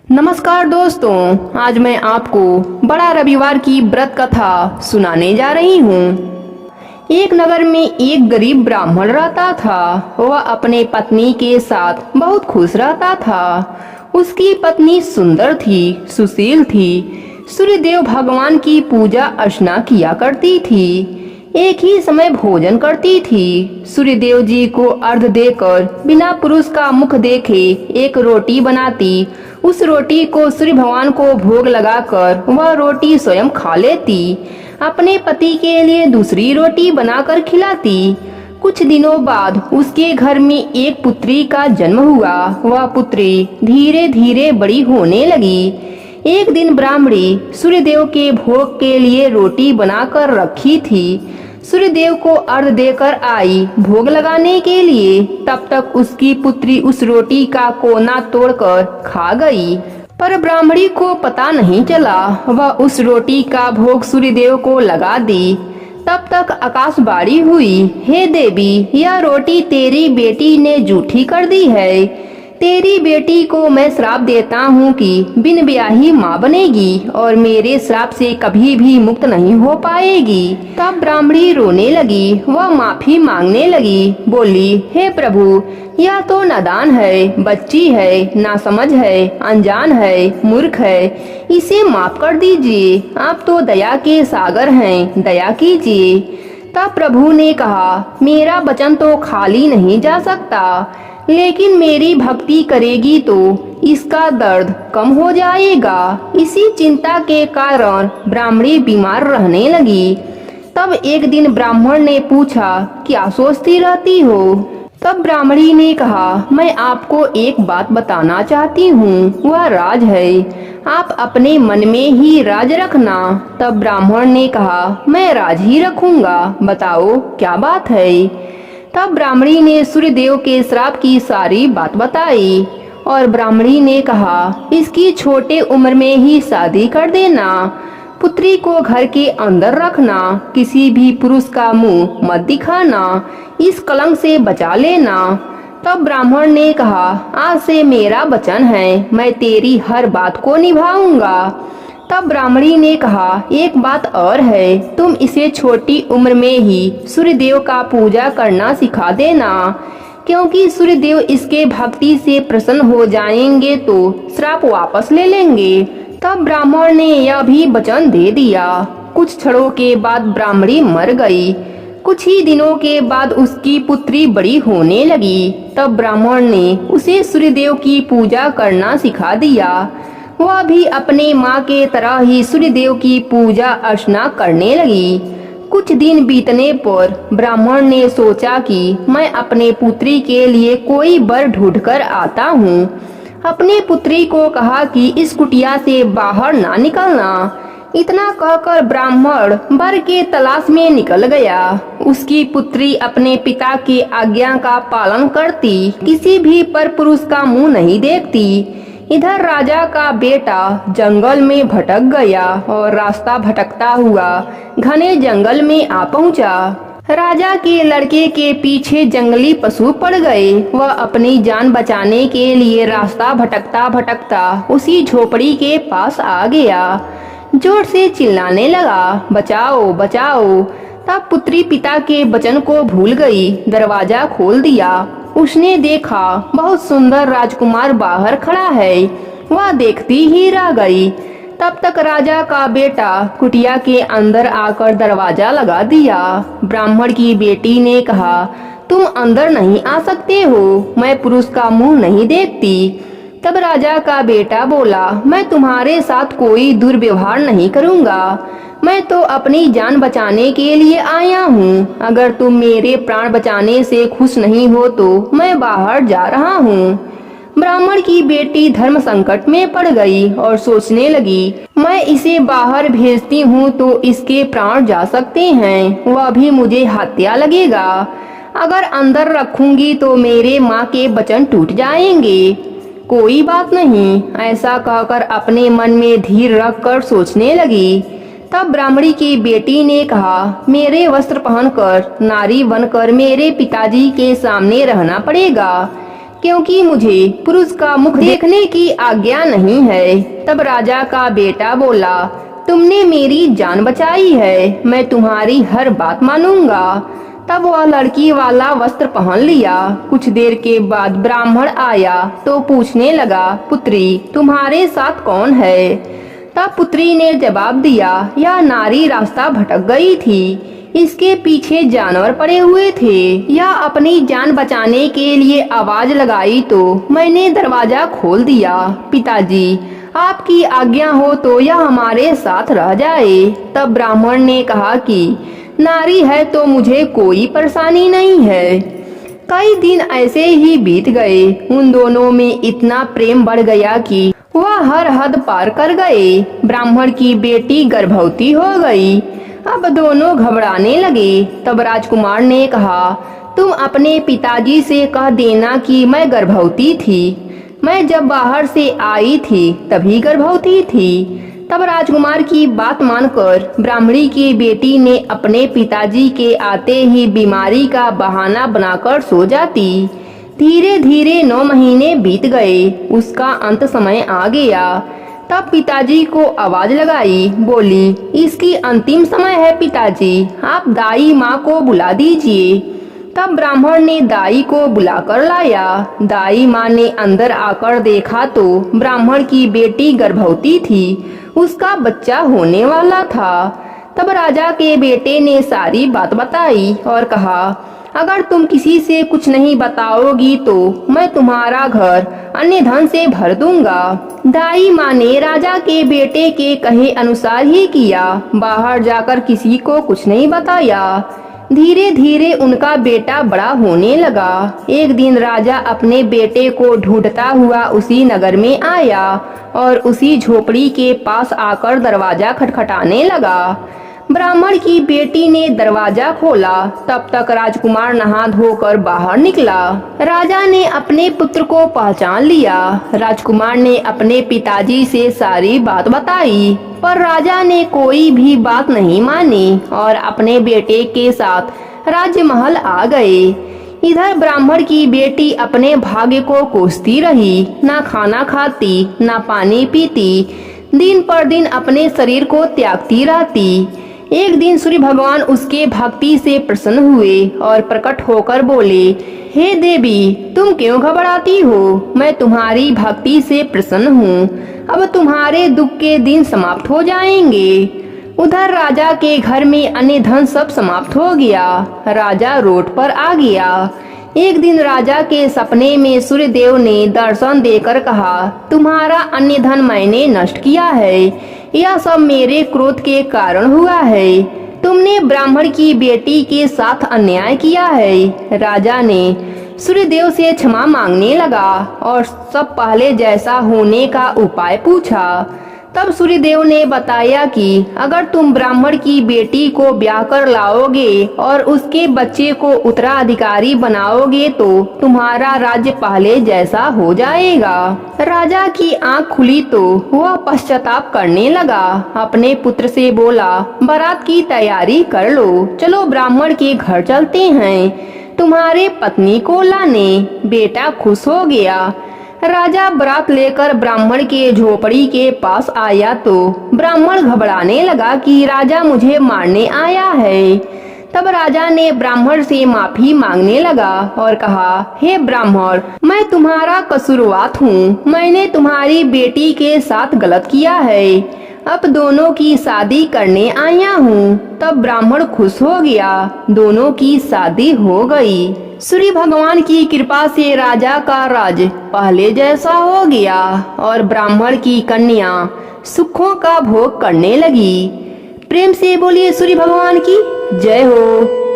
नमस्कार दोस्तों, आज मैं आपको बड़ा रविवार की व्रत कथा सुनाने जा रही हूँ। एक नगर में एक गरीब ब्राह्मण रहता था। वह अपने पत्नी के साथ बहुत खुश रहता था। उसकी पत्नी सुंदर थी, सुशील थी, सूर्यदेव भगवान की पूजा अर्चना किया करती थी, एक ही समय भोजन करती थी। सूर्यदेव जी को अर्घ्य देकर बिना पुरुष का मुख देखे एक रोटी बनाती। उस रोटी को सूर्य भगवान को भोग लगाकर वह रोटी स्वयं खा लेती। अपने पति के लिए दूसरी रोटी बनाकर खिलाती। कुछ दिनों बाद उसके घर में एक पुत्री का जन्म हुआ। वह पुत्री धीरे धीरे बड़ी होने लगी। एक दिन ब्राह्मणी सूर्यदेव के भोग के लिए रोटी बनाकर रखी थी। सूर्यदेव को अर्घ्य देकर आई भोग लगाने के लिए। तब तक उसकी पुत्री उस रोटी का कोना तोड़कर खा गई, पर ब्राह्मणी को पता नहीं चला। वह उस रोटी का भोग सूर्यदेव को लगा दी। तब तक आकाशवाणी हुई, हे देवी, यह रोटी तेरी बेटी ने जूठी कर दी है। तेरी बेटी को मैं श्राप देता हूँ कि बिन ब्याही माँ बनेगी और मेरे श्राप से कभी भी मुक्त नहीं हो पाएगी। तब ब्राह्मणी रोने लगी। वह माफी मांगने लगी, बोली, हे प्रभु, यह तो नादान है, बच्ची है, नासमझ है, अनजान है, मूर्ख है, इसे माफ कर दीजिए। आप तो दया के सागर हैं, दया कीजिए। तब प्रभु ने कहा, मेरा वचन तो खाली नहीं जा सकता, लेकिन मेरी भक्ति करेगी तो इसका दर्द कम हो जाएगा। इसी चिंता के कारण ब्राह्मणी बीमार रहने लगी। तब एक दिन ब्राह्मण ने पूछा, क्या सोचती रहती हो? तब ब्राह्मणी ने कहा, मैं आपको एक बात बताना चाहती हूँ, वह राज है, आप अपने मन में ही राज रखना। तब ब्राह्मण ने कहा, मैं राज ही रखूंगा, बताओ क्या बात है। तब ब्राह्मणी ने सूर्यदेव के श्राप की सारी बात बताई और ब्राह्मणी ने कहा, इसकी छोटे उम्र में ही शादी कर देना, पुत्री को घर के अंदर रखना, किसी भी पुरुष का मुंह मत दिखाना, इस कलंक से बचा लेना। तब ब्राह्मण ने कहा, आज से मेरा वचन है, मैं तेरी हर बात को निभाऊंगा। तब ब्राह्मणी ने कहा, एक बात और है, तुम इसे छोटी उम्र में ही सूर्यदेव का पूजा करना सिखा देना, क्योंकि सूर्यदेव इसके भक्ति से प्रसन्न हो जाएंगे तो श्राप वापस ले लेंगे। तब ब्राह्मण ने यह भी वचन दे दिया। कुछ क्षणों के बाद ब्राह्मणी मर गई। कुछ ही दिनों के बाद उसकी पुत्री बड़ी होने लगी। तब ब्राह्मण ने उसे सूर्यदेव की पूजा करना सिखा दिया। वह भी अपने माँ के तरह ही सूर्यदेव की पूजा अर्चना करने लगी। कुछ दिन बीतने पर ब्राह्मण ने सोचा कि मैं अपने पुत्री के लिए कोई वर ढूंढकर आता हूँ। अपने पुत्री को कहा कि इस कुटिया से बाहर ना निकलना। इतना कहकर ब्राह्मण वर के तलाश में निकल गया। उसकी पुत्री अपने पिता की आज्ञा का पालन करती, किसी भी पर पुरुष का मुंह नहीं देखती। इधर राजा का बेटा जंगल में भटक गया और रास्ता भटकता हुआ घने जंगल में आ पहुंचा। राजा के लड़के के पीछे जंगली पशु पड़ गए। वह अपनी जान बचाने के लिए रास्ता भटकता भटकता उसी झोपड़ी के पास आ गया। जोर से चिल्लाने लगा, बचाओ बचाओ। तब पुत्री पिता के वचन को भूल गई। दरवाजा खोल दिया। उसने देखा बहुत सुंदर राजकुमार बाहर खड़ा है। वह देखती ही रह गई। तब तक राजा का बेटा कुटिया के अंदर आकर दरवाजा लगा दिया। ब्राह्मण की बेटी ने कहा, तुम अंदर नहीं आ सकते हो, मैं पुरुष का मुंह नहीं देखती। तब राजा का बेटा बोला, मैं तुम्हारे साथ कोई दुर्व्यवहार नहीं करूँगा, मैं तो अपनी जान बचाने के लिए आया हूँ। अगर तुम मेरे प्राण बचाने से खुश नहीं हो तो मैं बाहर जा रहा हूँ। ब्राह्मण की बेटी धर्म संकट में पड़ गई और सोचने लगी, मैं इसे बाहर भेजती हूँ तो इसके प्राण जा सकते हैं, वह भी मुझे हत्या लगेगा। अगर अंदर रखूंगी तो मेरे माँ के वचन टूट जाएंगे। कोई बात नहीं, ऐसा कहकर अपने मन में धीर रखकर सोचने लगी। तब ब्राह्मणी की बेटी ने कहा, मेरे वस्त्र पहनकर नारी बनकर मेरे पिताजी के सामने रहना पड़ेगा। क्योंकि मुझे पुरुष का मुख देखने की आज्ञा नहीं है। तब राजा का बेटा बोला, तुमने मेरी जान बचाई है, मैं तुम्हारी हर बात मानूंगा। तब वह लड़की वाला वस्त्र पहन लिया। कुछ देर के बाद ब्राह्मण आया तो पूछने लगा, पुत्री तुम्हारे साथ कौन है? तब पुत्री ने जवाब दिया, यह नारी रास्ता भटक गई थी, इसके पीछे जानवर पड़े हुए थे। यह अपनी जान बचाने के लिए आवाज लगाई तो मैंने दरवाजा खोल दिया। पिताजी आपकी आज्ञा हो तो यह हमारे साथ रह जाए। तब ब्राह्मण ने कहा कि नारी है तो मुझे कोई परेशानी नहीं है। कई दिन ऐसे ही बीत गए। उन दोनों में इतना प्रेम बढ़ गया कि वह हर हद पार कर गए। ब्राह्मण की बेटी गर्भवती हो गई। अब दोनों घबराने लगे। तब राजकुमार ने कहा, तुम अपने पिताजी से कह देना कि मैं गर्भवती थी। मैं जब बाहर से आई थी तभी गर्भवती थी। तब राजकुमार की बात मानकर ब्राह्मणी की बेटी ने अपने पिताजी के आते ही बीमारी का बहाना बनाकर सो जाती। धीरे धीरे 9 महीने बीत गए। उसका अंत समय आ गया। तब पिताजी को आवाज लगाई, बोली, इसकी अंतिम समय है पिताजी, आप दाई माँ को बुला दीजिए। तब ब्राह्मण ने दाई को बुलाकर लाया। दाई माँ ने अंदर आकर देखा तो ब्राह्मण की बेटी गर्भवती थी, उसका बच्चा होने वाला था। तब राजा के बेटे ने सारी बात बताई और कहा, अगर तुम किसी से कुछ नहीं बताओगी तो मैं तुम्हारा घर अन्य धन से भर दूंगा। दाई माँ ने राजा के बेटे के कहे अनुसार ही किया। बाहर जाकर किसी को कुछ नहीं बताया। धीरे धीरे उनका बेटा बड़ा होने लगा। एक दिन राजा अपने बेटे को ढूंढता हुआ उसी नगर में आया और उसी झोपड़ी के पास आकर दरवाजा खटखटाने लगा। ब्राह्मण की बेटी ने दरवाजा खोला। तब तक राजकुमार नहा धोकर बाहर निकला। राजा ने अपने पुत्र को पहचान लिया। राजकुमार ने अपने पिताजी से सारी बात बताई, पर राजा ने कोई भी बात नहीं मानी और अपने बेटे के साथ राजमहल आ गए। इधर ब्राह्मण की बेटी अपने भाग्य को कोसती रही, ना खाना खाती, ना पानी पीती, दिन पर दिन अपने शरीर को त्यागती रहती। एक दिन सूर्य भगवान उसके भक्ति से प्रसन्न हुए और प्रकट होकर बोले, हे देवी, तुम क्यों घबराती हो? मैं तुम्हारी भक्ति से प्रसन्न हूँ। अब तुम्हारे दुख के दिन समाप्त हो जाएंगे। उधर राजा के घर में अन्य धन सब समाप्त हो गया। राजा रोड पर आ गया। एक दिन राजा के सपने में सूर्य देव ने दर्शन देकर कहा, तुम्हारा अन्य धन मैंने नष्ट किया है। यह सब मेरे क्रोध के कारण हुआ है। तुमने ब्राह्मण की बेटी के साथ अन्याय किया है। राजा ने सूर्यदेव से क्षमा मांगने लगा और सब पहले जैसा होने का उपाय पूछा। तब सूर्यदेव ने बताया कि अगर तुम ब्राह्मण की बेटी को ब्याह कर लाओगे और उसके बच्चे को उत्तराधिकारी बनाओगे तो तुम्हारा राज्य पहले जैसा हो जाएगा। राजा की आंख खुली तो वह पश्चाताप करने लगा। अपने पुत्र से बोला, बारात की तैयारी कर लो, चलो ब्राह्मण के घर चलते हैं तुम्हारे पत्नी को लाने। बेटा खुश हो गया। राजा बारात लेकर ब्राह्मण के झोपड़ी के पास आया तो ब्राह्मण घबराने लगा कि राजा मुझे मारने आया है। तब राजा ने ब्राह्मण से माफी मांगने लगा और कहा, हे ब्राह्मण, मैं तुम्हारा कसूरवार हूँ। मैंने तुम्हारी बेटी के साथ गलत किया है। अब दोनों की शादी करने आया हूँ। तब ब्राह्मण खुश हो गया। दोनों की शादी हो गई। सूर्य भगवान की कृपा से राजा का राज पहले जैसा हो गया और ब्राह्मण की कन्या सुखों का भोग करने लगी। प्रेम से बोलिए सूर्य भगवान की जय हो।